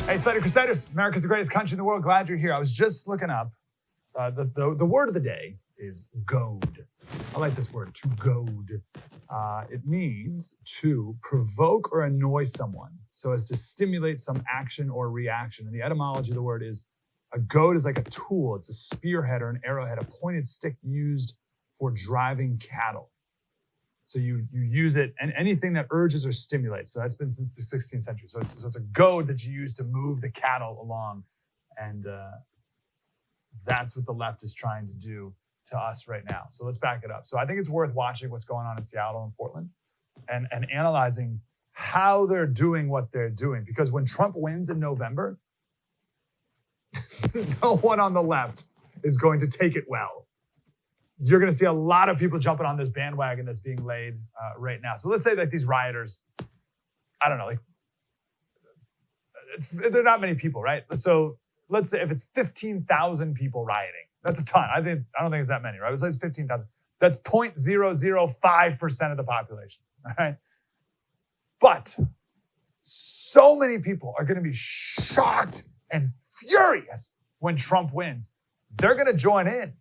Hey, Slater Crusaders, America's the greatest country in the world. Glad you're here. I was just looking up. The word of the day is goad. I like this word, to goad. It means to provoke or annoy someone so as to stimulate some action or reaction. And the etymology of the word is a goad is like a tool. It's a spearhead or an arrowhead, a pointed stick used for driving cattle. So you use it, and anything that urges or stimulates. So that's been since the 16th century. So it's a goad that you use to move the cattle along. And that's what the left is trying to do to us right now. So let's back it up. So I think it's worth watching what's going on in Seattle and Portland and analyzing how they're doing what they're doing. Because when Trump wins in November, no one on the left is going to take it well. You're going to see a lot of people jumping on this bandwagon that's being laid right now. So let's say that these rioters, I don't know, like they're not many people, right? So let's say if it's 15,000 people rioting, that's a ton. I don't think it's that many, right? Let's say it's 15,000. That's 0.005% of the population, all right? But so many people are going to be shocked and furious when Trump wins. They're going to join in,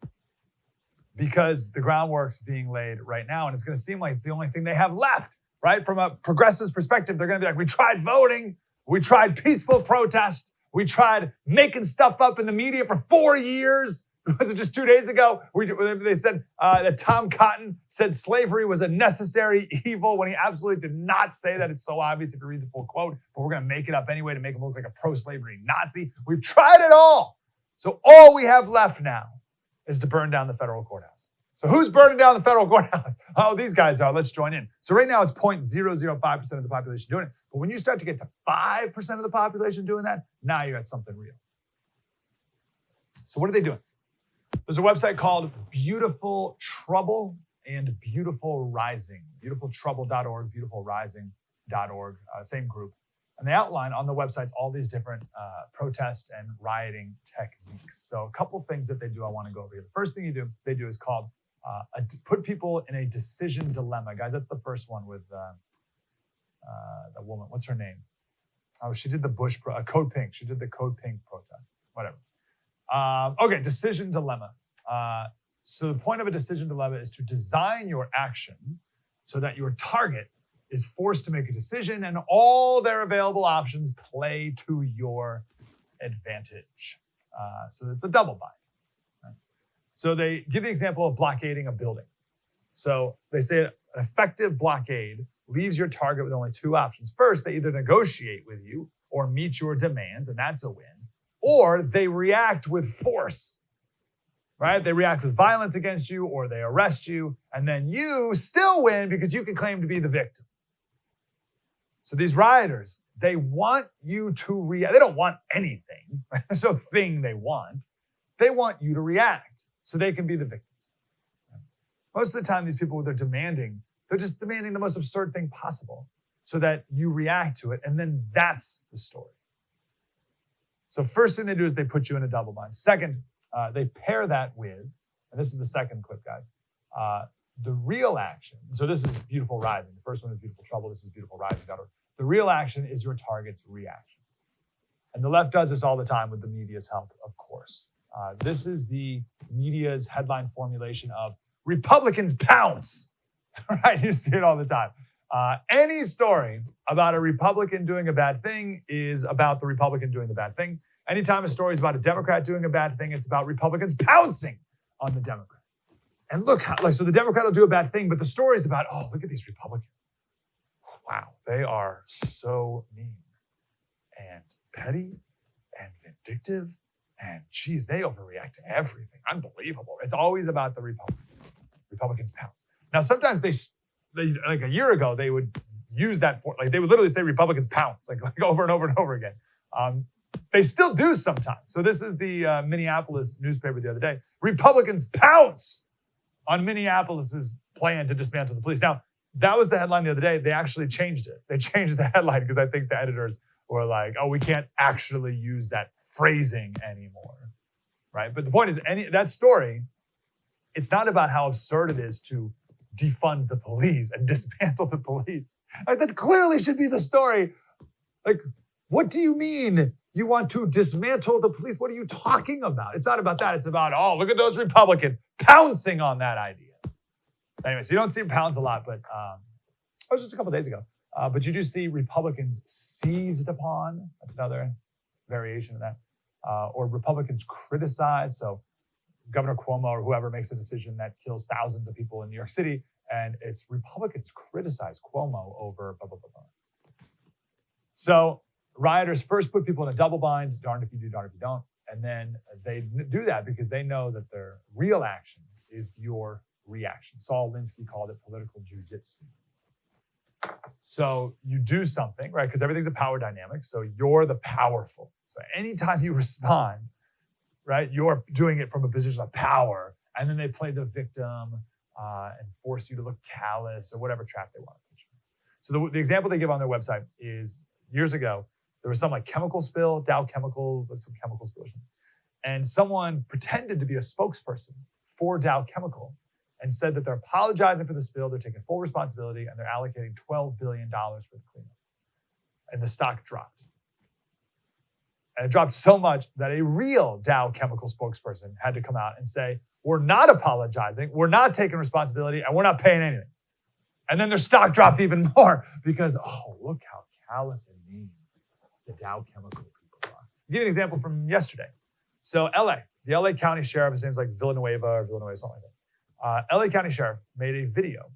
because the groundwork's being laid right now, and it's going to seem like it's the only thing they have left, right? From a progressive's perspective, they're going to be like, we tried voting, we tried peaceful protest, we tried making stuff up in the media for 4 years. Was it just 2 days ago? They said that Tom Cotton said slavery was a necessary evil when he absolutely did not say that. It's so obvious if you read the full quote, but we're going to make it up anyway to make him look like a pro-slavery Nazi. We've tried it all. So all we have left now is to burn down the federal courthouse. So who's burning down the federal courthouse? Oh, these guys are. Let's join in. So right now it's 0.005% of the population doing it. But when you start to get to 5% of the population doing that, now you got something real. So what are they doing? There's a website called Beautiful Trouble and Beautiful Rising. BeautifulTrouble.org, BeautifulRising.org, same group. And they outline on the websites all these different protest and rioting techniques. So a couple things that they do I want to go over here. The first thing they do is called put people in a decision dilemma. Guys, that's the first one with the woman. What's her name? Oh, she did the Code Pink. She did the Code Pink protest. Whatever. Okay, decision dilemma. So the point of a decision dilemma is to design your action so that your target is forced to make a decision and all their available options play to your advantage. So it's a double bind. Right? So they give the example of blockading a building. So they say an effective blockade leaves your target with only two options. First, they either negotiate with you or meet your demands, and that's a win. Or they react with force, right? They react with violence against you, or they arrest you, and then you still win because you can claim to be the victim. So these rioters, they want you to react. They don't want anything. There's no thing they want. They want you to react so they can be the victims. Most of the time, these people, they're just demanding the most absurd thing possible so that you react to it, and then that's the story. So first thing they do is they put you in a double bind. Second, they pair that with, and this is the second clip, guys, the real action. So this is Beautiful Rising. The first one is Beautiful Trouble. This is BeautifulRising.org. The real action is your target's reaction. And the left does this all the time with the media's help, of course. This is the media's headline formulation of Republicans pounce, right? You see it all the time. Any story about a Republican doing a bad thing is about the Republican doing the bad thing. Anytime a story is about a Democrat doing a bad thing, it's about Republicans pouncing on the Democrats. And look how, so the Democrat will do a bad thing, but the story is about, oh, look at these Republicans. Wow, they are so mean and petty and vindictive. And geez, they overreact to everything. Unbelievable. It's always about the Republicans. Republicans pounce. Now, sometimes they like a year ago, they would use that for, they would literally say Republicans pounce, like over and over and over again. They still do sometimes. So this is the Minneapolis newspaper the other day. Republicans pounce on Minneapolis's plan to dismantle the police. Now, that was the headline the other day. They actually changed it. They changed the headline because I think the editors were like, oh, we can't actually use that phrasing anymore, right? But the point is, that story, it's not about how absurd it is to defund the police and dismantle the police. Like, that clearly should be the story. Like, what do you mean You want to dismantle the police. What are you talking about? It's not about that. It's about, oh, look at those Republicans pouncing on that idea. Anyway, so you don't see them pounce a lot, but it was just a couple days ago. But you do see Republicans seized upon. That's another variation of that. Or Republicans criticized. So Governor Cuomo or whoever makes a decision that kills thousands of people in New York City, and it's Republicans criticize Cuomo over blah, blah, blah, blah. So rioters first put people in a double bind, darned if you do, darned if you don't. And then they do that because they know that their real action is your reaction. Saul Alinsky called it political jujitsu. So you do something, right? Because everything's a power dynamic. So you're the powerful. So anytime you respond, right, you're doing it from a position of power. And then they play the victim and force you to look callous or whatever trap they want to put you in. So the example they give on their website is years ago, there was some like chemical spill, Dow Chemical, some chemical spill or something. And someone pretended to be a spokesperson for Dow Chemical and said that they're apologizing for the spill, they're taking full responsibility, and they're allocating $12 billion for the cleanup. And the stock dropped. And it dropped so much that a real Dow Chemical spokesperson had to come out and say, we're not apologizing, we're not taking responsibility, and we're not paying anything. And then their stock dropped even more because, oh, look how callous and mean the Dow Chemical people are. I'll give you an example from yesterday. So the LA County Sheriff, his name's like Villanueva, something like that. LA County Sheriff made a video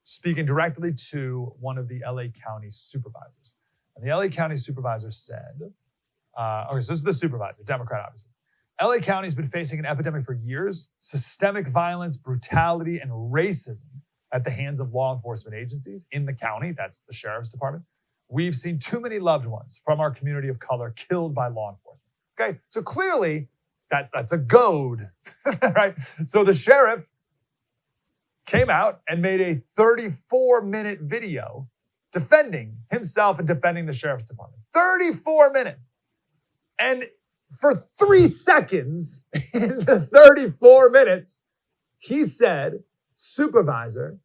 speaking directly to one of the LA County supervisors. And the LA County supervisor said, so this is the supervisor, Democrat, obviously. LA County's been facing an epidemic for years, systemic violence, brutality, and racism at the hands of law enforcement agencies in the county. That's the sheriff's department. We've seen too many loved ones from our community of color killed by law enforcement. Okay, so clearly that's a goad, right? So the sheriff came out and made a 34-minute video defending himself and defending the sheriff's department. 34 minutes. And for 3 seconds in the 34 minutes, he said, supervisor,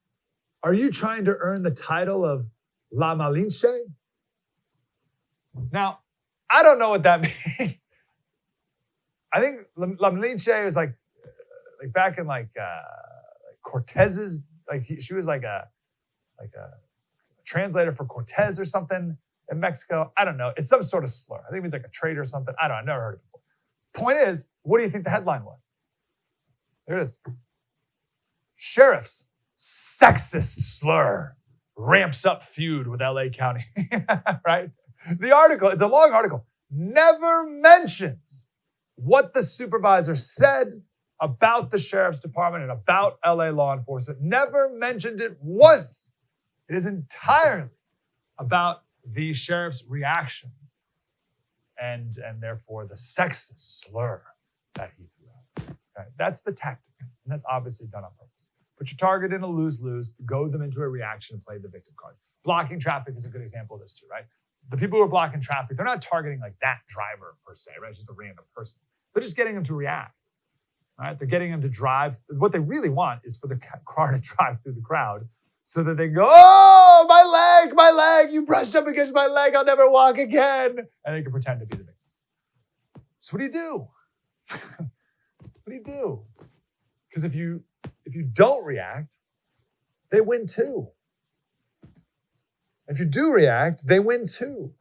are you trying to earn the title of La Malinche? Now, I don't know what that means. I think La Malinche is like back in like Cortez's, she was like a translator for Cortez or something in Mexico. I don't know. It's some sort of slur. I think it means like a traitor or something. I don't know. I've never heard it before. Point is, what do you think the headline was? There it is. Sheriff's sexist slur ramps up feud with LA County, right? The article, it's a long article, never mentions what the supervisor said about the sheriff's department and about LA law enforcement. Never mentioned it once. It is entirely about the sheriff's reaction and therefore the sexist slur that he threw out. Okay? That's the tactic, and that's obviously done on purpose. Put your target in a lose-lose, goad them into a reaction, and play the victim card. Blocking traffic is a good example of this too, right? The people who are blocking traffic, they're not targeting like that driver per se, right? It's just a random person. They're just getting them to react, right? They're getting them to drive. What they really want is for the car to drive through the crowd so that they go, oh, my leg, you brushed up against my leg, I'll never walk again. And they can pretend to be the victim. So what do you do? What do you do? Because if you don't react, they win too. If you do react, they win too.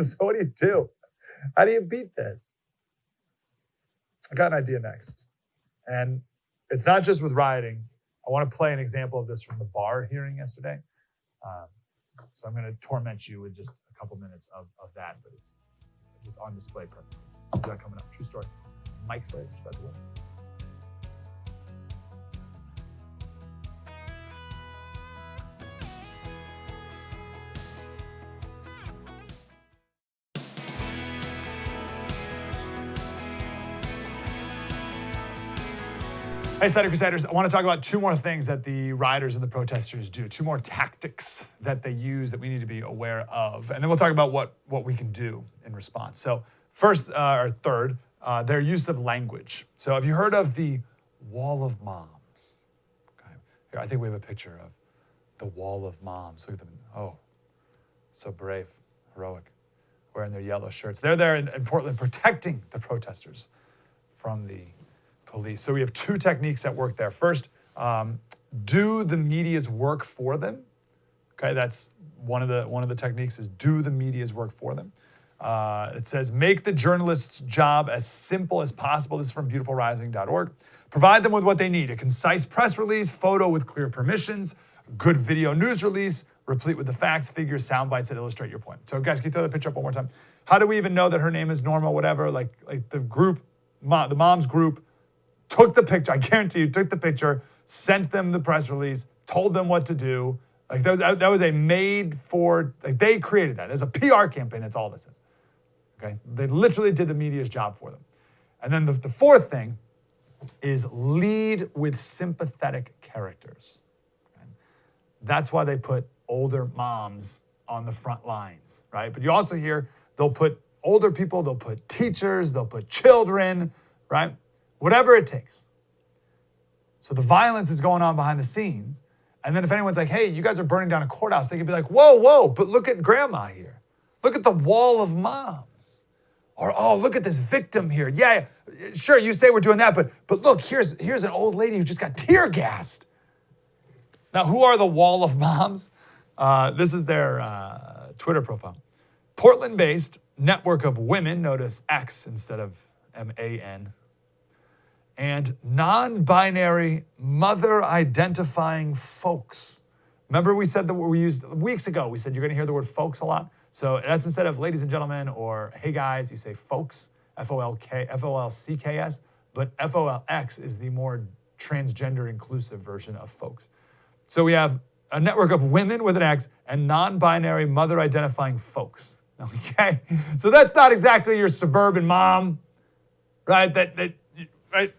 So what do you do? How do you beat this? I got an idea next. And it's not just with rioting. I want to play an example of this from the Barr hearing yesterday. So I'm going to torment you with just a couple minutes of that, but it's just on display perfectly. We got coming up. True story. Mike Slater, by the way. Hey, Slater Crusaders, I want to talk about two more things that the rioters and the protesters do, two more tactics that they use that we need to be aware of. And then we'll talk about what we can do in response. So first, or third, their use of language. So have you heard of the Wall of Moms? Okay. Here, I think we have a picture of the Wall of Moms. Look at them. Oh, so brave, heroic. wearing their yellow shirts. They're there in Portland protecting the protesters from the police. So we have two techniques that work there. First, do the media's work for them. Okay, that's one of the techniques is do the media's work for them. It says, make the journalist's job as simple as possible. This is from beautifulrising.org. Provide them with what they need: a concise press release, photo with clear permissions, good video news release, replete with the facts, figures, sound bites that illustrate your point. So guys, can you throw the picture up one more time? How do we even know that her name is Norma, whatever? Like the group, the mom's group took the picture, I guarantee you, took the picture, sent them the press release, told them what to do. Like that was a made for, like they created that. As a PR campaign, that's all this is. Okay? They literally did the media's job for them. And then the fourth thing is lead with sympathetic characters. Okay? That's why they put older moms on the front lines, right? But you also hear they'll put older people, they'll put teachers, they'll put children, right? Whatever it takes. So the violence is going on behind the scenes. And then if anyone's like, hey, you guys are burning down a courthouse, they could be like, whoa, but look at grandma here. Look at the wall of moms. Or, oh, look at this victim here. Yeah, sure, you say we're doing that, but look, here's an old lady who just got tear gassed. Now, who are the wall of moms? This is their Twitter profile. Portland-based network of women, notice X instead of M-A-N, and non-binary mother-identifying folks. Remember we said that we used weeks ago, we said you're gonna hear the word folks a lot. So that's instead of ladies and gentlemen or hey guys, you say folks, F-O-L-C-K-S, but F-O-L-X is the more transgender inclusive version of folks. So we have a network of women with an X and non-binary mother-identifying folks, okay? So that's not exactly your suburban mom, right? Right?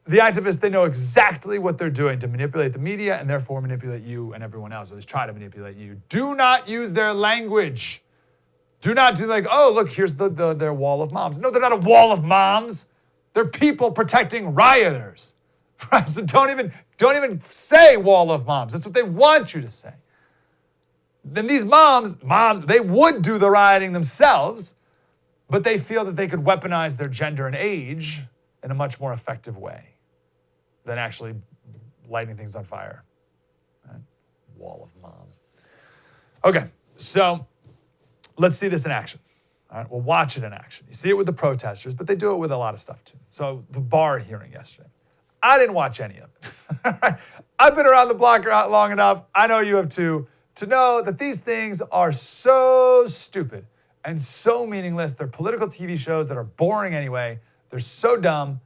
The activists, they know exactly what they're doing to manipulate the media and therefore manipulate you and everyone else, or at least try to manipulate you. Do not use their language. Do not do like, oh, look, here's their wall of moms. No, they're not a wall of moms. They're people protecting rioters. Right? So don't even say wall of moms. That's what they want you to say. Then these moms, they would do the rioting themselves, but they feel that they could weaponize their gender and age in a much more effective way than actually lighting things on fire. Right? Wall of moms. Okay, so let's see this in action. All right, we'll watch it in action. You see it with the protesters, but they do it with a lot of stuff too. So the Barr hearing yesterday. I didn't watch any of it. I've been around the block long enough, I know you have too, to know that these things are so stupid and so meaningless. They're political TV shows that are boring anyway. They're so dumb.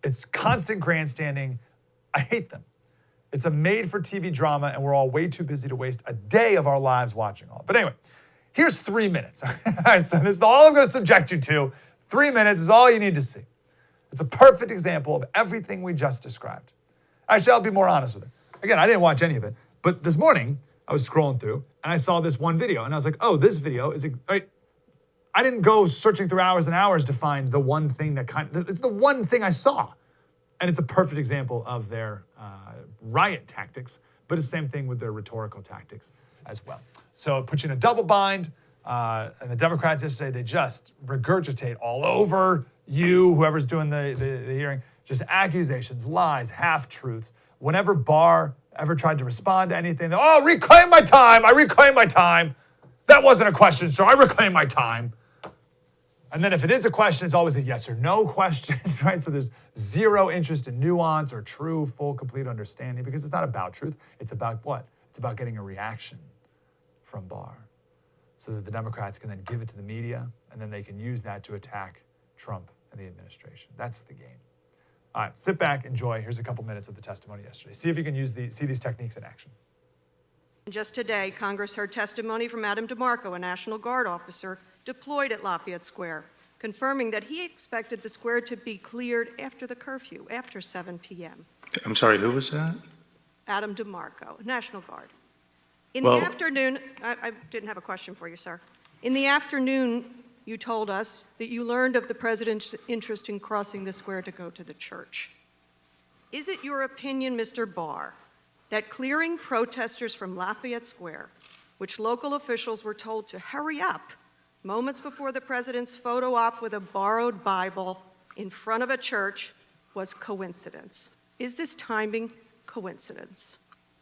It's constant grandstanding. I hate them. It's a made-for-TV drama, and we're all way too busy to waste a day of our lives watching all. But anyway, here's 3 minutes. All right, so this is all I'm going to subject you to. 3 minutes is all you need to see. It's a perfect example of everything we just described. Actually, I'll be more honest with it. Again, I didn't watch any of it, but this morning I was scrolling through, and I saw this one video, and I was like, oh, this video is... Right, I didn't go searching through hours and hours to find the one thing it's the one thing I saw. And it's a perfect example of their riot tactics, but it's the same thing with their rhetorical tactics as well. So it puts you in a double bind, and the Democrats yesterday, they just regurgitate all over you, whoever's doing the hearing, just accusations, lies, half-truths. Whenever Barr ever tried to respond to anything, oh, reclaim my time, I reclaim my time. That wasn't a question, sir, I reclaim my time. And then if it is a question, it's always a yes or no question, right? So there's zero interest in nuance or true, full, complete understanding because it's not about truth. It's about what? It's about getting a reaction from Barr so that the Democrats can then give it to the media and then they can use that to attack Trump and the administration. That's the game. All right, sit back, enjoy. Here's a couple minutes of the testimony yesterday. See if you can see these techniques in action. Just today, Congress heard testimony from Adam DeMarco, a National Guard officer deployed at Lafayette Square, confirming that he expected the square to be cleared after the curfew, after 7 p.m. I'm sorry, who was that? Adam DeMarco, National Guard. In the afternoon, I didn't have a question for you, sir. In the afternoon, you told us that you learned of the president's interest in crossing the square to go to the church. Is it your opinion, Mr. Barr, that clearing protesters from Lafayette Square, which local officials were told to hurry up moments before the president's photo op with a borrowed Bible in front of a church was coincidence. Is this timing coincidence?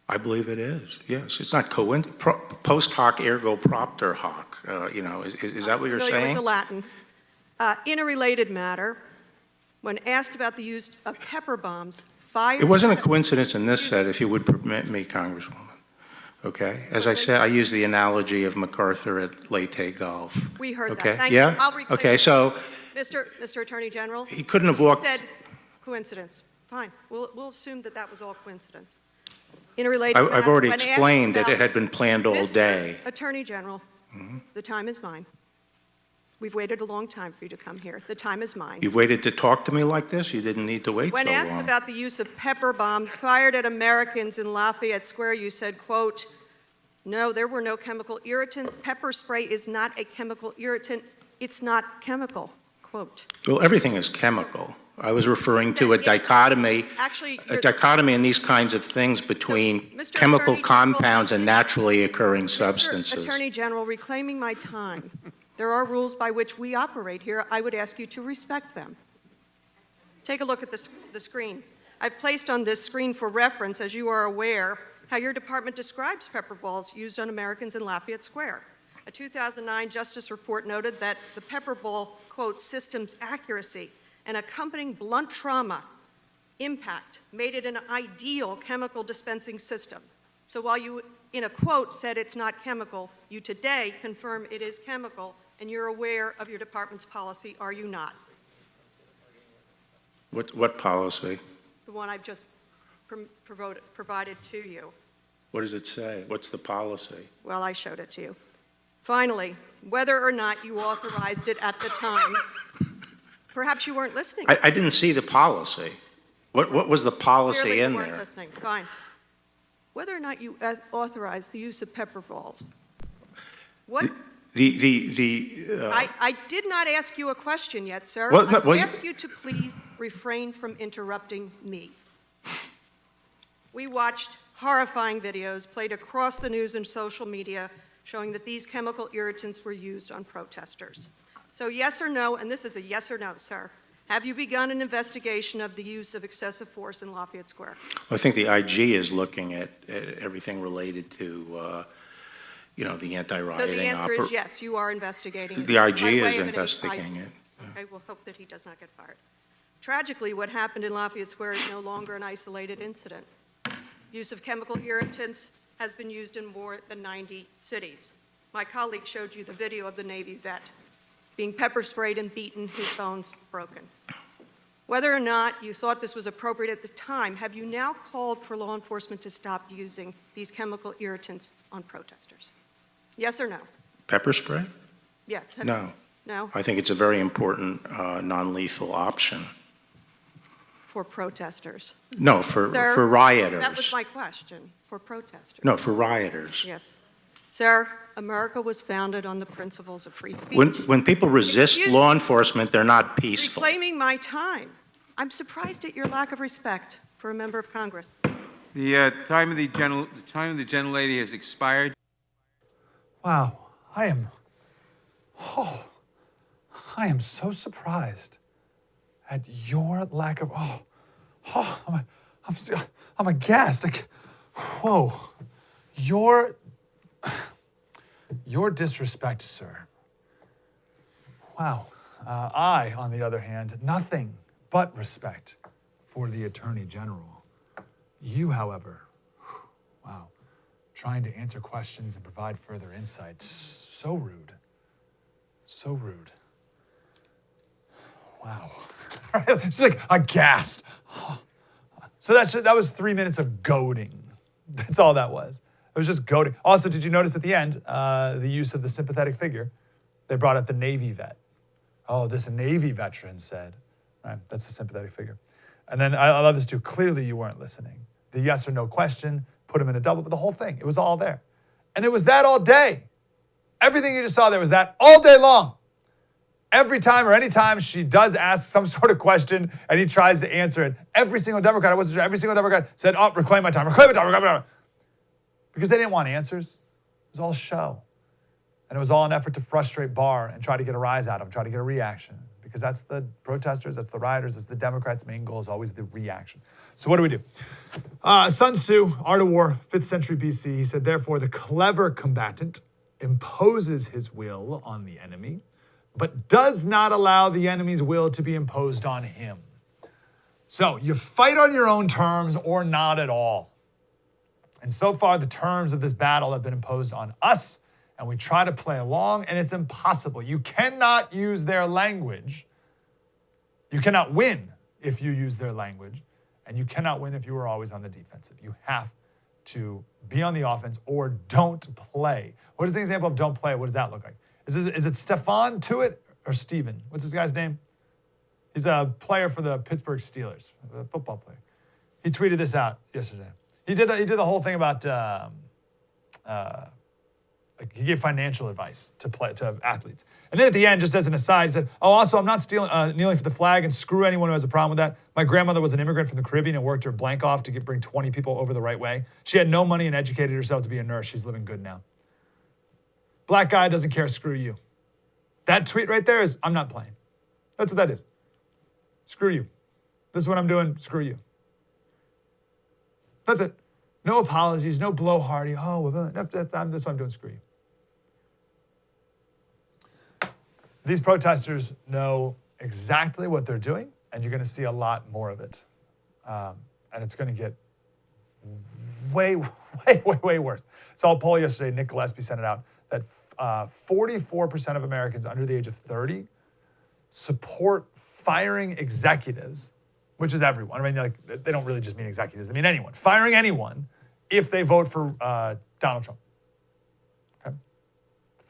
I believe it is, yes. It's not post hoc ergo propter hoc, is that what you're Familiar saying? with the Latin. In a related matter, when asked about the use of pepper bombs fired... It wasn't a coincidence in this set, if you would permit me, Congresswoman. Okay? As I said, I use the analogy of MacArthur at Leyte Golf. We heard okay? that. Thank yeah? you. I'll reclaim okay, it. so Mr. Attorney General, he couldn't have walked... said coincidence. Fine. We'll assume that that was all coincidence. In a related I've matter, already when asked explained that about- it had been planned all day. Mr. Attorney General, the time is mine. We've waited a long time for you to come here. The time is mine. You've waited to talk to me like this? You didn't need to wait When so asked long. about the use of pepper bombs fired at Americans in Lafayette Square, you said, quote, "No, there were no chemical irritants. Pepper spray is not a chemical irritant. It's not chemical," quote. Well, everything is chemical. I was referring to a dichotomy, Actually, in these kinds of things between Mr. chemical Attorney General, compounds and naturally occurring Mr. substances. Attorney General, reclaiming my time. There are rules by which we operate here. I would ask you to respect them. Take a look at the screen. I've placed on this screen for reference, as you are aware, how your department describes pepper balls used on Americans in Lafayette Square. A 2009 Justice report noted that the pepper ball, quote, "system's accuracy and accompanying blunt trauma impact made it an ideal chemical dispensing system." So while you, in a quote, said it's not chemical, you today confirm it is chemical, and you're aware of your department's policy, are you not? What policy? The one I've just provided to you. What does it say? What's the policy? Well, I showed it to you. Finally, whether or not you authorized it at the time, perhaps you weren't listening. I didn't see the policy. What was the policy Clearly in you weren't there? listening. Fine. Whether or not you authorized the use of pepper balls. What? I did not ask you a question yet, sir. Well, no, I ask you to please refrain from interrupting me. We watched horrifying videos played across the news and social media showing that these chemical irritants were used on protesters. So yes or no, and this is a yes or no, sir, have you begun an investigation of the use of excessive force in Lafayette Square? I think the IG is looking at everything related to, the anti-rioting. So the answer is yes, you are investigating it. The IG By way is of an investigating it. I will hope that he does not get fired. Tragically, what happened in Lafayette Square is no longer an isolated incident. Use of chemical irritants has been used in more than 90 cities. My colleague showed you the video of the Navy vet being pepper sprayed and beaten, his bones broken. Whether or not you thought this was appropriate at the time, have you now called for law enforcement to stop using these chemical irritants on protesters? Yes or no? Pepper spray? Yes. No. No? I think it's a very important non-lethal option. For protesters? No, Sir, for rioters. That was my question, for protesters. No, for rioters. Yes. Sir, America was founded on the principles of free speech. When people resist Excuse law me. enforcement, they're not peaceful. Reclaiming my time. I'm surprised at your lack of respect for a member of Congress. The time of the gentlelady has expired. Wow, I am so surprised at your lack of, I'm aghast. Whoa, your disrespect, sir. Wow. I, on the other hand, nothing but respect for the Attorney General. You, however, wow, trying to answer questions and provide further insight. So rude. So rude. Wow. It's like aghast. So that was 3 minutes of goading. That's all that was. It was just goading. Also, did you notice at the end, the use of the sympathetic figure? They brought up the Navy vet. Oh, this Navy veteran said. Right, that's a sympathetic figure. And then I love this too. Clearly you weren't listening. The yes or no question, put him in a double, but the whole thing, it was all there. And it was that all day. Everything you just saw there was that all day long. Every time or any time she does ask some sort of question and he tries to answer it, every single Democrat, I wasn't sure, every single Democrat said, oh, reclaim my time, reclaim my time, reclaim my time. Because they didn't want answers. It was all show. And it was all an effort to frustrate Barr and try to get a rise out of him, try to get a reaction. Because that's the protesters, that's the rioters, that's the Democrats' main goal is always the reaction. So what do? Sun Tzu, Art of War, 5th century BC, he said, therefore, the clever combatant imposes his will on the enemy, but does not allow the enemy's will to be imposed on him. So you fight on your own terms or not at all. And so far, the terms of this battle have been imposed on us, and we try to play along, and it's impossible. You cannot use their language. You cannot win if you use their language, and you cannot win if you are always on the defensive. You have to be on the offense or don't play. What is the example of don't play? What does that look like? Is it Stefan Tuitt or Steven? What's this guy's name? He's a player for the Pittsburgh Steelers, a football player. He tweeted this out yesterday. He did the whole thing about he gave financial advice to athletes. And then at the end, just as an aside, he said, oh, also, I'm not kneeling for the flag, and screw anyone who has a problem with that. My grandmother was an immigrant from the Caribbean and worked her blank off to bring 20 people over the right way. She had no money and educated herself to be a nurse. She's living good now. Black guy doesn't care, screw you. That tweet right there is, I'm not playing. That's what that is. Screw you. This is what I'm doing, screw you. That's it. No apologies, no blowhardy. Oh, well, that's what I'm doing, screw you. These protesters know exactly what they're doing, and you're going to see a lot more of it. And it's going to get way worse. Saw a poll yesterday, Nick Gillespie sent it out, that 44% of Americans under the age of 30 support firing executives, which is everyone. I mean, they don't really just mean executives. They mean anyone. Firing anyone if they vote for Donald Trump.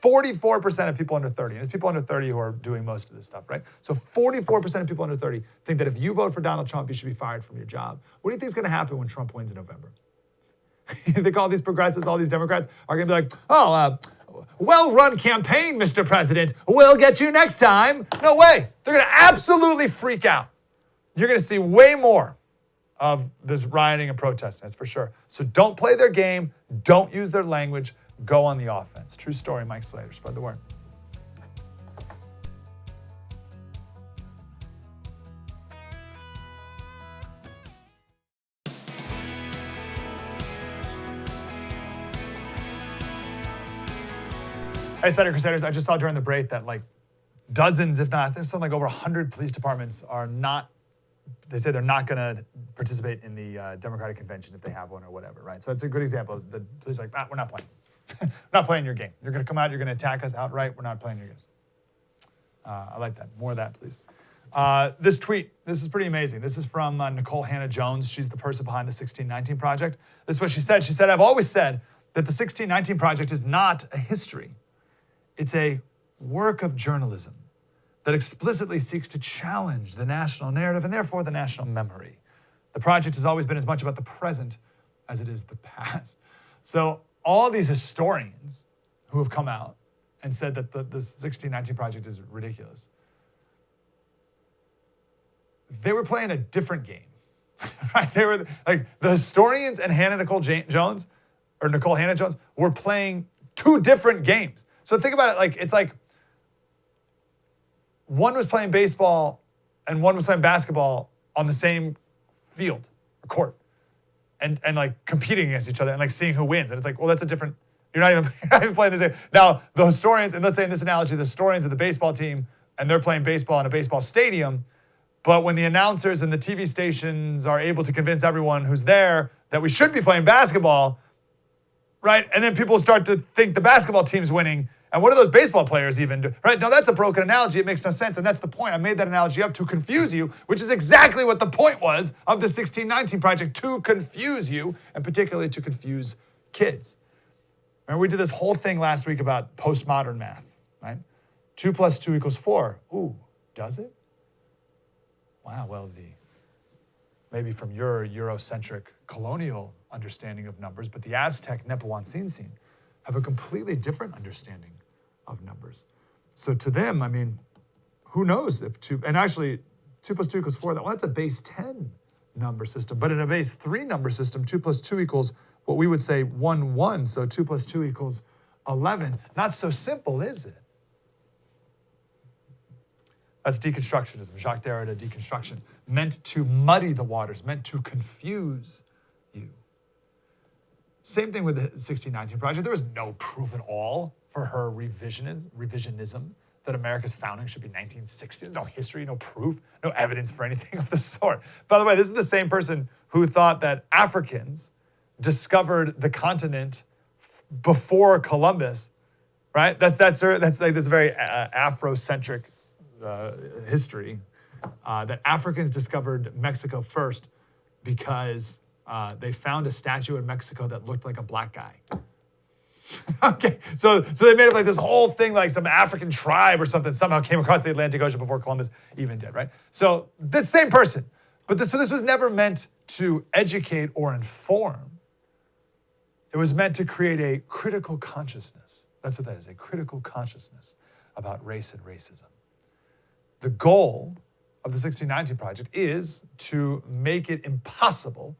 44% of people under 30, and it's people under 30 who are doing most of this stuff, right? So 44% of people under 30 think that if you vote for Donald Trump, you should be fired from your job. What do you think is going to happen when Trump wins in November? You think all these progressives, all these Democrats are going to be like, oh, well-run campaign, Mr. President. We'll get you next time. No way. They're going to absolutely freak out. You're going to see way more of this rioting and protesting, that's for sure. So don't play their game. Don't use their language. Go on the offense. True story, Mike Slater. Spread the word. Hey, Slater Crusaders, I just saw during the break that dozens, if not, there's something like over 100 police departments are not, they say they're not going to participate in the Democratic convention if they have one or whatever, right? So it's a good example. The police are like, we're not playing. We're not playing your game. You're going to come out, you're going to attack us outright. We're not playing your games. I like that. More of that, please. This tweet, this is pretty amazing. This is from Nicole Hannah-Jones. She's the person behind the 1619 Project. This is what she said. She said, I've always said that the 1619 Project is not a history. It's a work of journalism that explicitly seeks to challenge the national narrative and therefore the national memory. The project has always been as much about the present as it is the past. So all these historians who have come out and said that the 1619 Project is ridiculous, they were playing a different game, right? They were like the historians and Nicole Hannah-Jones were playing two different games. So think about it it's like one was playing baseball and one was playing basketball on the same field or court. And competing against each other and seeing who wins. And it's like, well, that's a different, you're not even playing the same. Now, the historians, and let's say in this analogy, the historians of the baseball team, and they're playing baseball in a baseball stadium, but when the announcers and the TV stations are able to convince everyone who's there that we should be playing basketball, right? And then people start to think the basketball team's winning. And what do those baseball players even do? Right? Now, that's a broken analogy. It makes no sense. And that's the point. I made that analogy up to confuse you, which is exactly what the point was of the 1619 Project, to confuse you, and particularly to confuse kids. Remember, we did this whole thing last week about postmodern math, right? 2 + 2 = 4. Ooh, does it? Wow, well, maybe from your Eurocentric colonial understanding of numbers, but the Aztec Nepawansinsin have a completely different understanding of numbers. So to them, I mean, who knows if 2 + 2 = 4, that's a base 10 number system. But in a base 3 number system, 2 + 2 = what we would say 1, 1. So 2 + 2 = 11. Not so simple, is it? That's deconstructionism, Jacques Derrida deconstruction, meant to muddy the waters, meant to confuse you. Same thing with the 1619 Project. There was no proof at all for her revisionism that America's founding should be 1960. No history, no proof, no evidence for anything of the sort. By the way, this is the same person who thought that Africans discovered the continent before Columbus, right? That's like this very Afrocentric history, that Africans discovered Mexico first because they found a statue in Mexico that looked like a black guy. Okay, so they made up like this whole thing, like some African tribe or something somehow came across the Atlantic Ocean before Columbus even did, right? So the same person, but this was never meant to educate or inform. It was meant to create a critical consciousness. That's what that is, a critical consciousness about race and racism. The goal of the 1619 Project is to make it impossible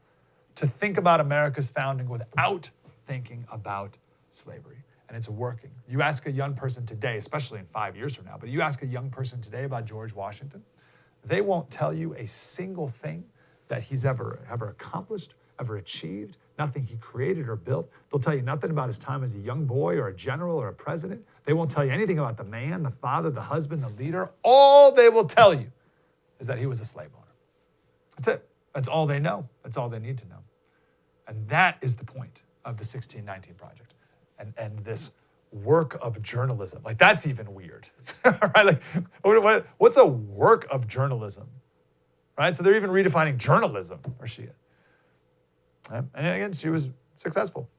to think about America's founding without thinking about slavery. And it's working. You ask a young person today, especially in 5 years from now, but you ask a young person today about George Washington, they won't tell you a single thing that he's ever accomplished, ever achieved, nothing he created or built. They'll tell you nothing about his time as a young boy or a general or a president. They won't tell you anything about the man, the father, the husband, the leader. All they will tell you is that he was a slave owner. That's it. That's all they know. That's all they need to know. And that is the point of the 1619 Project. And this work of journalism. Like, that's even weird, right? Like, what's a work of journalism, right? So they're even redefining journalism, or she is. Right? And again, she was successful.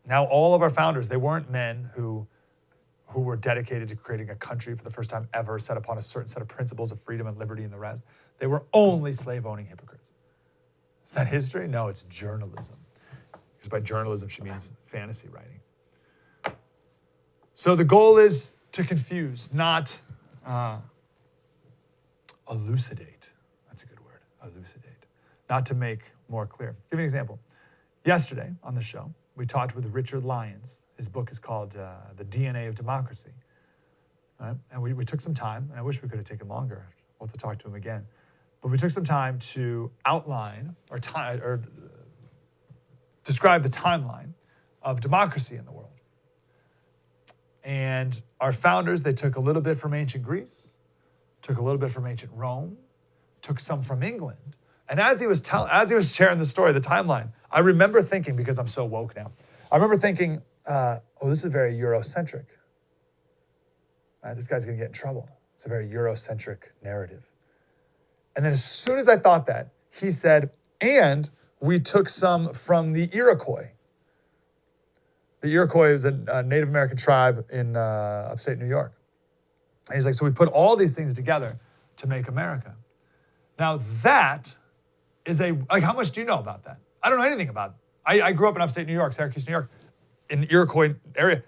Now, all of our founders, they weren't men who were dedicated to creating a country for the first time ever, set upon a certain set of principles of freedom and liberty and the rest. They were only slave-owning hypocrites. Is that history? No, it's journalism. Because by journalism, she means fantasy writing. So the goal is to confuse, not elucidate. That's a good word, elucidate. Not to make more clear. Give you an example. Yesterday on the show, we talked with Richard Lyons. His book is called The DNA of Democracy. Right? And we took some time, and I wish we could have taken longer. We'll have to talk to him again. But we took some time to outline or describe the timeline of democracy in the world. And our founders, they took a little bit from ancient Greece, took a little bit from ancient Rome, took some from England. And as he was sharing the story, the timeline, I remember thinking, because I'm so woke now, I remember thinking, this is very Eurocentric. This guy's gonna get in trouble. It's a very Eurocentric narrative. And then as soon as I thought that, he said, and we took some from the Iroquois. The Iroquois is a Native American tribe in upstate New York. And he's like, so we put all these things together to make America. Now that is how much do you know about that? I don't know anything about it. I grew up in upstate New York, Syracuse, New York, in the Iroquois area.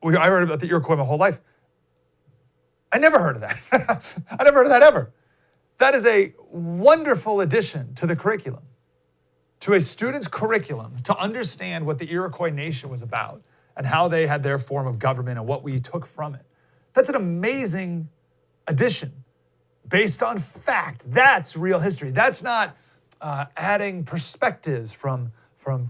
I heard about the Iroquois my whole life. I never heard of that. I never heard of that ever. That is a wonderful addition to the curriculum, to a student's curriculum, to understand what the Iroquois nation was about and how they had their form of government and what we took from it. That's an amazing addition based on fact. That's real history. That's not adding perspectives from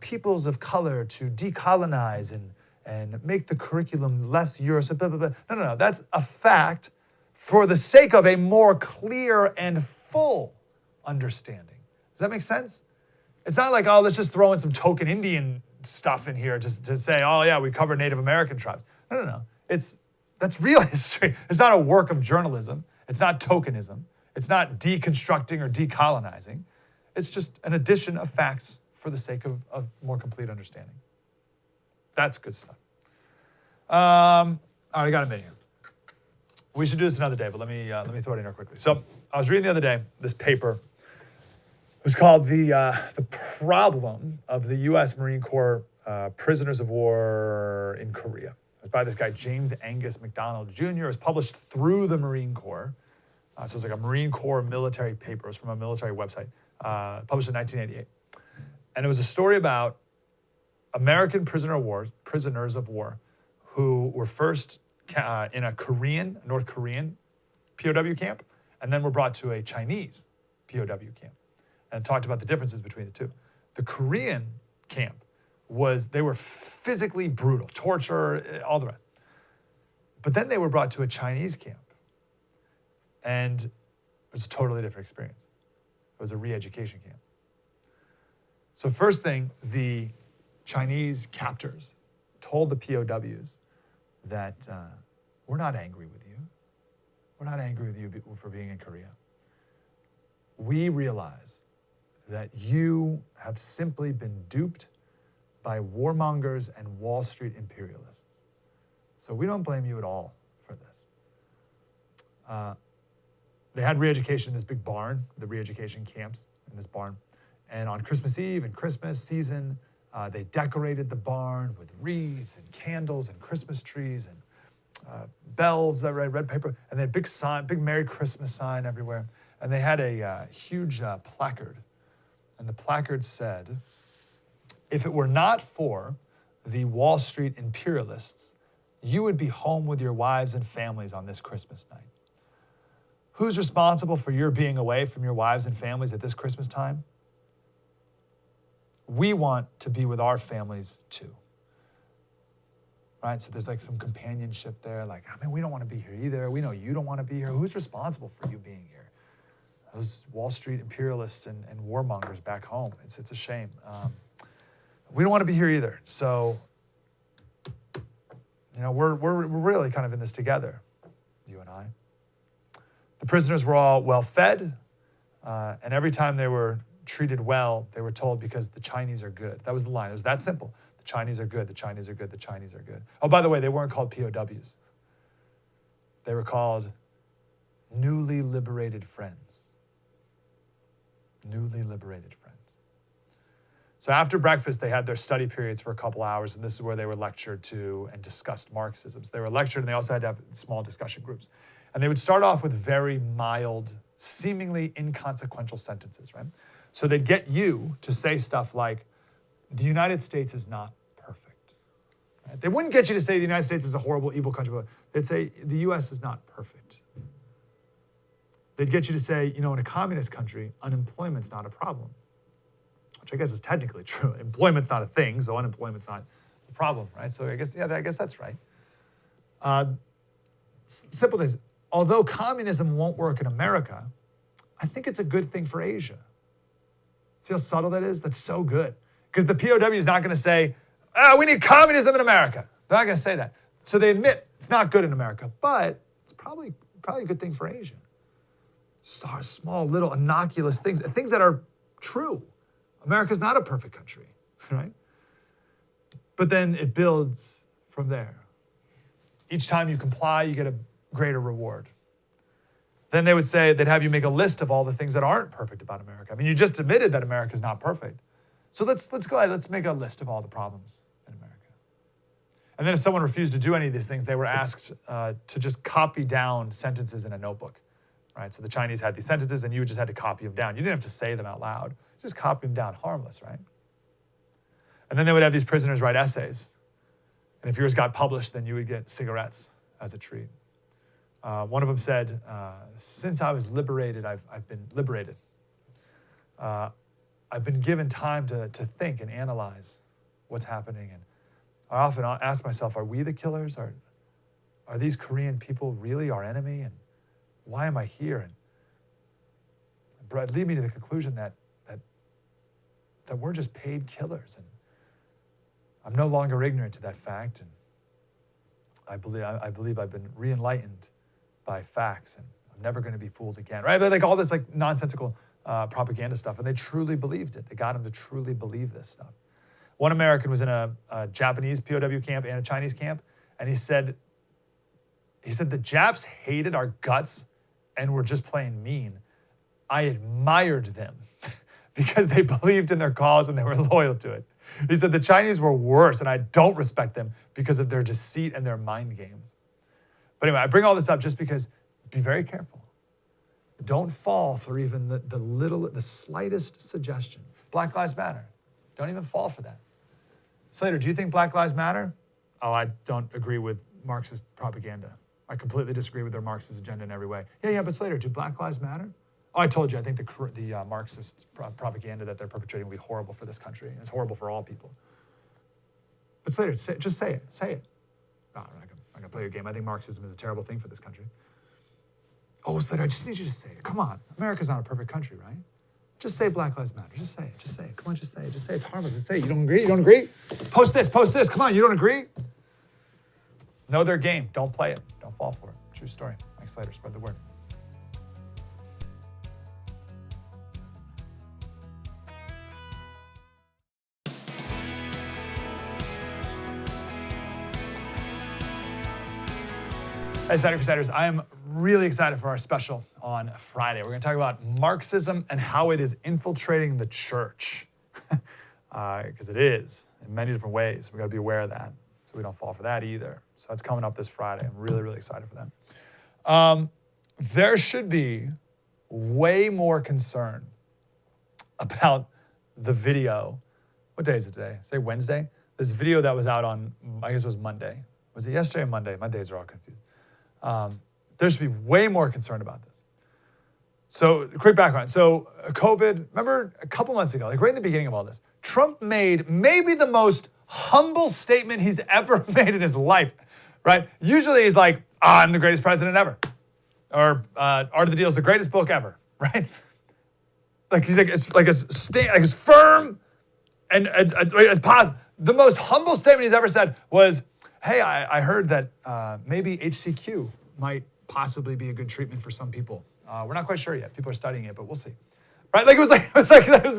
peoples of color to decolonize and make the curriculum less Eurocentric. No. That's a fact for the sake of a more clear and full understanding. Does that make sense? It's not like, let's just throw in some token Indian stuff in here to say, we cover Native American tribes. No. That's real history. It's not a work of journalism. It's not tokenism. It's not deconstructing or decolonizing. It's just an addition of facts for the sake of more complete understanding. That's good stuff. All right, I got a minute here. We should do this another day, but let me throw it in here quickly. So I was reading the other day this paper. It was called The Problem of the U.S. Marine Corps Prisoners of War in Korea. It was by this guy, James Angus McDonald Jr. It was published through the Marine Corps. So it's like a Marine Corps military paper. It was from a military website, published in 1988. And it was a story about American prisoners of war who were first in a North Korean POW camp, and then were brought to a Chinese POW camp, and talked about the differences between the two. The Korean camp they were physically brutal, torture, all the rest. But then they were brought to a Chinese camp, and it was a totally different experience. It was a re-education camp. So first thing, the Chinese captors told the POWs that we're not angry with you. We're not angry with you for being in Korea. We realize that you have simply been duped by warmongers and Wall Street imperialists. So we don't blame you at all for this. They had re-education in this big barn, the re-education camps in this barn. And on Christmas Eve and Christmas season, they decorated the barn with wreaths and candles and Christmas trees and bells, red paper, and they had big Merry Christmas sign everywhere. And they had a huge placard. And the placard said, if it were not for the Wall Street imperialists, you would be home with your wives and families on this Christmas night. Who's responsible for your being away from your wives and families at this Christmas time? We want to be with our families too. Right? So there's like some companionship there. Like, I mean, we don't want to be here either. We know you don't want to be here. Who's responsible for you being here? Those Wall Street imperialists and warmongers back home. It's a shame. We don't want to be here either. So, we're really kind of in this together, you and I. The prisoners were all well fed, and every time they were treated well, they were told because the Chinese are good. That was the line. It was that simple. The Chinese are good, the Chinese are good, the Chinese are good. Oh, by the way, they weren't called POWs. They were called newly liberated friends. Newly liberated friends. So after breakfast, they had their study periods for a couple hours, and this is where they were lectured to and discussed Marxisms. They were lectured, and they also had to have small discussion groups. And they would start off with very mild, seemingly inconsequential sentences, right? So they'd get you to say stuff like, the United States is not perfect. Right? They wouldn't get you to say the United States is a horrible, evil country. But they'd say the US is not perfect. They'd get you to say, in a communist country, unemployment's not a problem. Which I guess is technically true. Employment's not a thing, so unemployment's not a problem, right? So I guess that's right. Simple things. Although communism won't work in America, I think it's a good thing for Asia. See how subtle that is? That's so good. Because the POW is not going to say, we need communism in America. They're not going to say that. So they admit it's not good in America, but it's probably a good thing for Asia. Small, little, innocuous things that are true. America's not a perfect country, right? But then it builds from there. Each time you comply, you get a greater reward. Then they would say, they'd have you make a list of all the things that aren't perfect about America. I mean, you just admitted that America's not perfect. So let's go ahead, let's make a list of all the problems in America. And then if someone refused to do any of these things, they were asked to just copy down sentences in a notebook, right? So the Chinese had these sentences and you just had to copy them down. You didn't have to say them out loud, just copy them down, harmless, right? And then they would have these prisoners write essays. And if yours got published, then you would get cigarettes as a treat. One of them said, since I was liberated, I've been liberated. I've been given time to think and analyze what's happening. And I often ask myself, are we the killers? Are these Korean people really our enemy? And why am I here? And it lead me to the conclusion that we're just paid killers. And I'm no longer ignorant to that fact. And I believe I've been re-enlightened by facts, and I'm never going to be fooled again, right? But like all this like nonsensical propaganda stuff, and they truly believed it. They got him to truly believe this stuff. One American was in a Japanese POW camp and a Chinese camp, and he said the Japs hated our guts and were just plain mean. I admired them because they believed in their cause and they were loyal to it. He said the Chinese were worse, and I don't respect them because of their deceit and their mind games. But anyway, I bring all this up just because be very careful. Don't fall for even the slightest suggestion. Black Lives Matter. Don't even fall for that. Slater, do you think Black Lives Matter? oh, I don't agree with Marxist propaganda. I completely disagree with their Marxist agenda in every way. Yeah, but Slater, do Black Lives Matter? Oh, I told you, I think the Marxist propaganda that they're perpetrating will be horrible for this country. It's horrible for all people. But Slater, just say it. Say it. No, I'm not gonna play your game. I think Marxism is a terrible thing for this country. Oh, Slater, I just need you to say it. Come on. America's not a perfect country, right? Just say Black Lives Matter. Just say it. Just say it. Come on, just say it. Just say it's harmless. Just say it. You don't agree? You don't agree? Post this. Post this. Come on, you don't agree? Know their game. Don't play it. Don't fall for it. True story. Mike Slater, spread the word. Hey, Slater Crusaders, I am really excited for our special on Friday. We're going to talk about Marxism and how it is infiltrating the church. Because it is in many different ways. We got to be aware of that so we don't fall for that either. So that's coming up this Friday. I'm really, really excited for that. There should be way more concern about the video. What day is it today? Say Wednesday? This video that was out on, I guess it was Monday. Was it yesterday or Monday? My days are all confused. There should be way more concern about this. So, quick background. So, COVID, remember a couple months ago, like right in the beginning of all this, Trump made maybe the most humble statement he's ever made in his life, right? Usually he's like, I'm the greatest president ever. Or Art of the Deal is the greatest book ever, right? Like he's like, it's like as firm and as positive. The most humble statement he's ever said was, hey, I heard that maybe HCQ might possibly be a good treatment for some people. We're not quite sure yet. People are studying it, but we'll see. Right? Like it was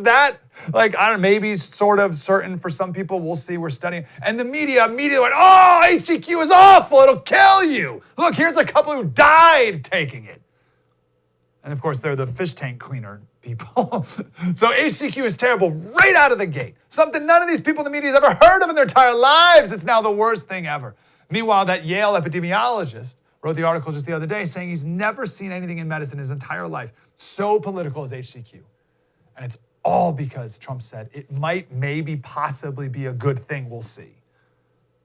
that, like, I don't know, maybe sort of certain for some people. We'll see. We're studying. And the media immediately went, oh, HCQ is awful. It'll kill you. Look, here's a couple who died taking it. And of course, they're the fish tank cleaner people. So HCQ is terrible right out of the gate. Something none of these people in the media has ever heard of in their entire lives. It's now the worst thing ever. Meanwhile, that Yale epidemiologist wrote the article just the other day saying he's never seen anything in medicine his entire life so political as HCQ. And it's all because Trump said it might maybe possibly be a good thing. We'll see.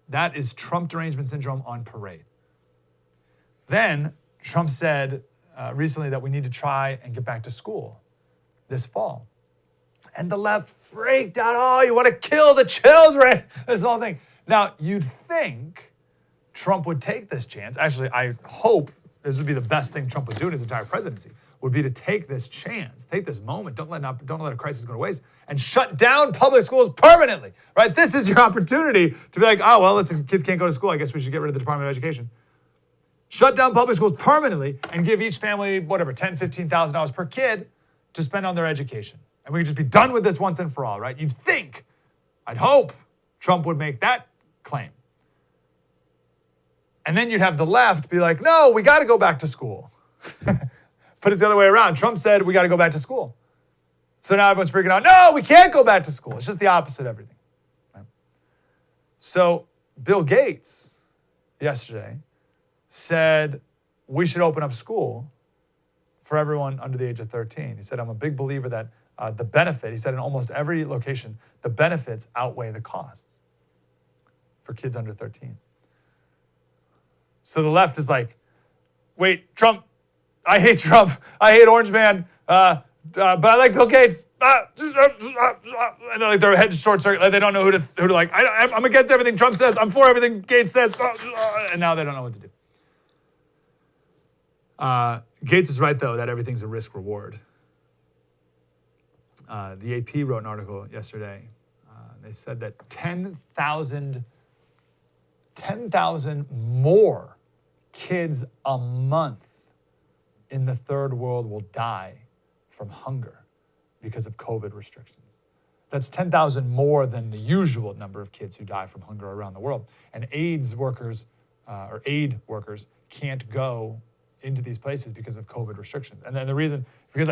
That is Trump derangement syndrome on parade. Then Trump said recently that we need to try and get back to school this fall. And the left freaked out. Oh, you want to kill the children. This whole thing. Now, you'd think Trump would take this chance. Actually, I hope this would be the best thing Trump would do in his entire presidency, would be to take this chance, take this moment, don't let a crisis go to waste, and shut down public schools permanently, right? This is your opportunity to be like, oh, well, listen, kids can't go to school. I guess we should get rid of the Department of Education. Shut down public schools permanently and give each family, whatever, $10,000, $15,000 per kid to spend on their education. And we could just be done with this once and for all, right? You'd think, I'd hope Trump would make that claim. And then you'd have the left be like, no, we got to go back to school. But it's the other way around. Trump said we got to go back to school. So now everyone's freaking out, no, we can't go back to school. It's just the opposite of everything. Right? So Bill Gates yesterday said we should open up school for everyone under the age of 13. He said, I'm a big believer that the benefit, he said in almost every location, the benefits outweigh the costs for kids under 13. So the left is like, wait, Trump, I hate Trump, I hate Orange Man, but I like Bill Gates. And like their head short circuit, like they don't know who to like. I'm against everything Trump says. I'm for everything Gates says. And now they don't know what to do. Gates is right though that everything's a risk reward. The AP wrote an article yesterday. They said that 10,000 more kids a month in the third world will die from hunger because of COVID restrictions. That's 10,000 more than the usual number of kids who die from hunger around the world. And aid workers can't go into these places because of COVID restrictions. And then the reason, because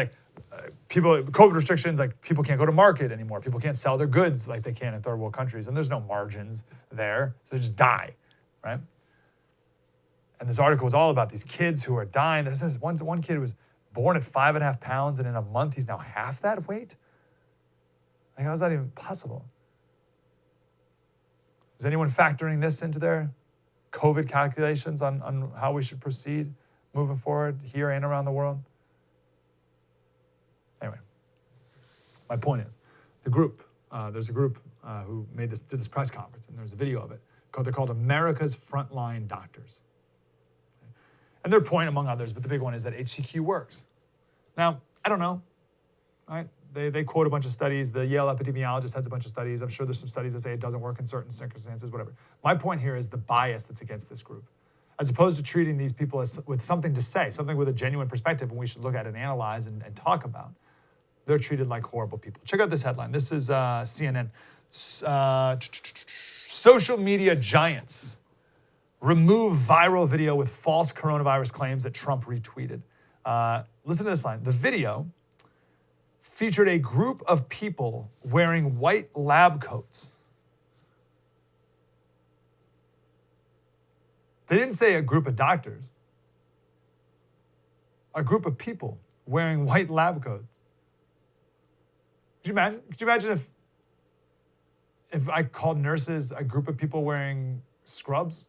COVID restrictions, like people can't go to market anymore. People can't sell their goods like they can in third world countries. And there's no margins there. So they just die, right? And this article was all about these kids who are dying. There says one kid was born at 5.5 pounds, and in a month he's now half that weight. Like, how is that even possible? Is anyone factoring this into their COVID calculations on how we should proceed moving forward here and around the world? Anyway, my point is, the group, there's a group who did this press conference, and there's a video of it. They're called America's Frontline Doctors. And their point, among others, but the big one is that HCQ works. Now, I don't know, right? They quote a bunch of studies. The Yale epidemiologist has a bunch of studies. I'm sure there's some studies that say it doesn't work in certain circumstances, whatever. My point here is the bias that's against this group. As opposed to treating these people as with something to say, something with a genuine perspective, and we should look at and analyze and talk about, they're treated like horrible people. Check out this headline. This is CNN. Social media giants remove viral video with false coronavirus claims that Trump retweeted. Listen to this line. The video featured a group of people wearing white lab coats. They didn't say a group of doctors. A group of people wearing white lab coats. Could you imagine? Could you imagine if I called nurses a group of people wearing scrubs?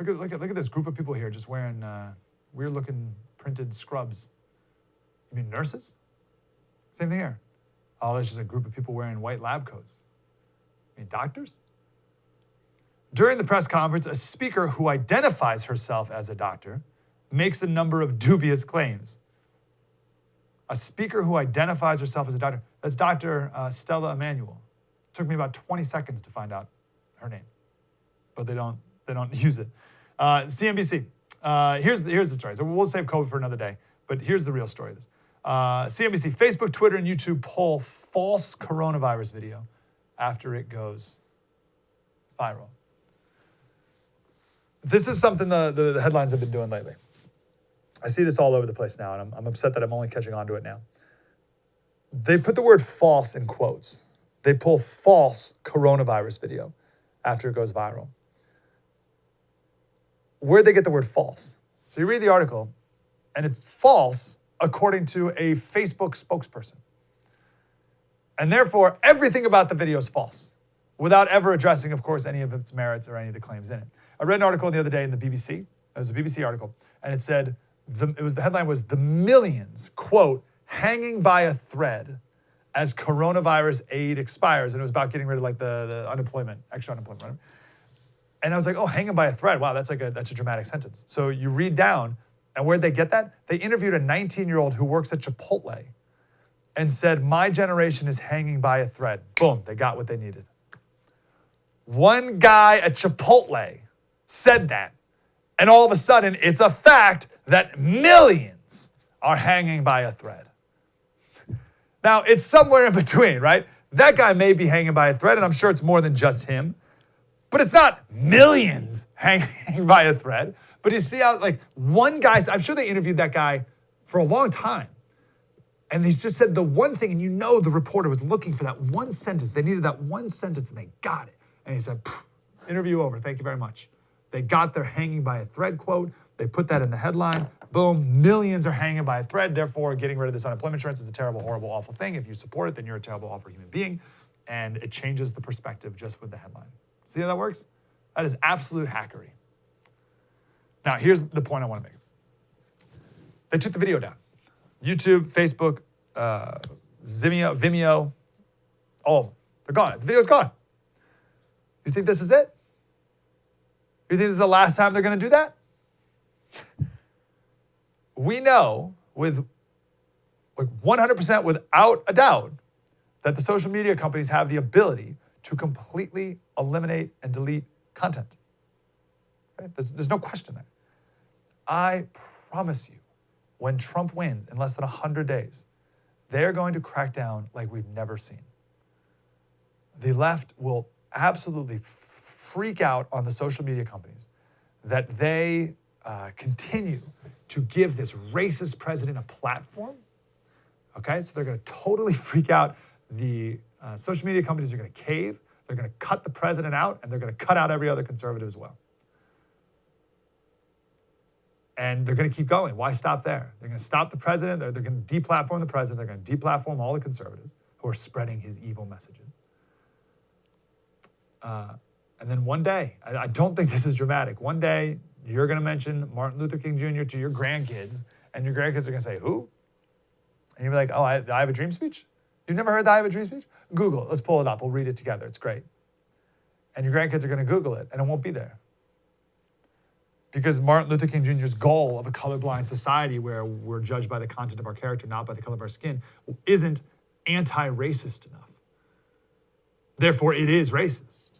Look at this group of people here just wearing weird-looking printed scrubs. You mean nurses? Same thing here. Oh, there's just a group of people wearing white lab coats. You mean doctors? During the press conference, a speaker who identifies herself as a doctor makes a number of dubious claims. A speaker who identifies herself as a doctor. That's Dr. Stella Emanuel. It took me about 20 seconds to find out her name, but they don't use it. CNBC. Here's the story. So we'll save COVID for another day, but here's the real story of this. CNBC, Facebook, Twitter, and YouTube pull false coronavirus video after it goes viral. This is something the headlines have been doing lately. I see this all over the place now, and I'm upset that I'm only catching on to it now. They put the word false in quotes. They pull false coronavirus video after it goes viral. Where'd they get the word false? So you read the article, and it's false according to a Facebook spokesperson. And therefore, everything about the video is false, without ever addressing, of course, any of its merits or any of the claims in it. I read an article the other day in the BBC. It was a BBC article, and it said, the headline was, "The millions," quote, "hanging by a thread as coronavirus aid expires." And it was about getting rid of like the unemployment, extra unemployment, right? And I was like, oh, hanging by a thread. Wow, that's a dramatic sentence. So you read down, and where'd they get that? They interviewed a 19-year-old who works at Chipotle and said, "My generation is hanging by a thread." Boom, they got what they needed. One guy at Chipotle said that, and all of a sudden, it's a fact that millions are hanging by a thread. Now, it's somewhere in between, right? That guy may be hanging by a thread, and I'm sure it's more than just him. But it's not millions hanging by a thread. But you see how, like, one guy, I'm sure they interviewed that guy for a long time. And he just said the one thing, and you know the reporter was looking for that one sentence. They needed that one sentence, and they got it. And he said, interview over, thank you very much. They got their hanging by a thread quote. They put that in the headline. Boom, millions are hanging by a thread. Therefore, getting rid of this unemployment insurance is a terrible, horrible, awful thing. If you support it, then you're a terrible, awful human being. And it changes the perspective just with the headline. See how that works? That is absolute hackery. Now, here's the point I want to make. They took the video down. YouTube, Facebook, Vimeo, all of them. They're gone. The video's gone. You think this is it? You think this is the last time they're going to do that? We know with like 100% without a doubt that the social media companies have the ability to completely eliminate and delete content. Okay? There's no question there. I promise you, when Trump wins in less than 100 days, they're going to crack down like we've never seen. The left will absolutely freak out on the social media companies that they continue to give this racist president a platform. Okay, so they're going to totally freak out. The social media companies are going to cave. They're going to cut the president out, and they're going to cut out every other conservative as well. And they're going to keep going. Why stop there? They're going to stop the president. They're going to deplatform the president. They're going to deplatform all the conservatives who are spreading his evil messages. And then one day, I don't think this is dramatic, one day you're going to mention Martin Luther King Jr. to your grandkids, and your grandkids are going to say, who? And you'll be like, oh, I Have a Dream speech? You've never heard the I Have a Dream speech? Google it. Let's pull it up. We'll read it together. It's great. And your grandkids are going to Google it, and it won't be there. Because Martin Luther King Jr.'s goal of a colorblind society where we're judged by the content of our character, not by the color of our skin, isn't anti-racist enough. Therefore, it is racist.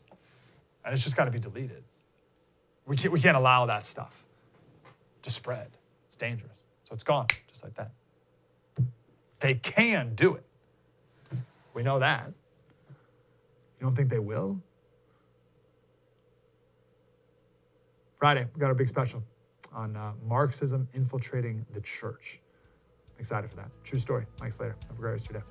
And it's just got to be deleted. We can't allow that stuff to spread. It's dangerous. So it's gone, just like that. They can do it. We know that. You don't think they will? Friday, we got our big special on Marxism infiltrating the church. Excited for that. True story. Mike Slater. Have a great rest of your day.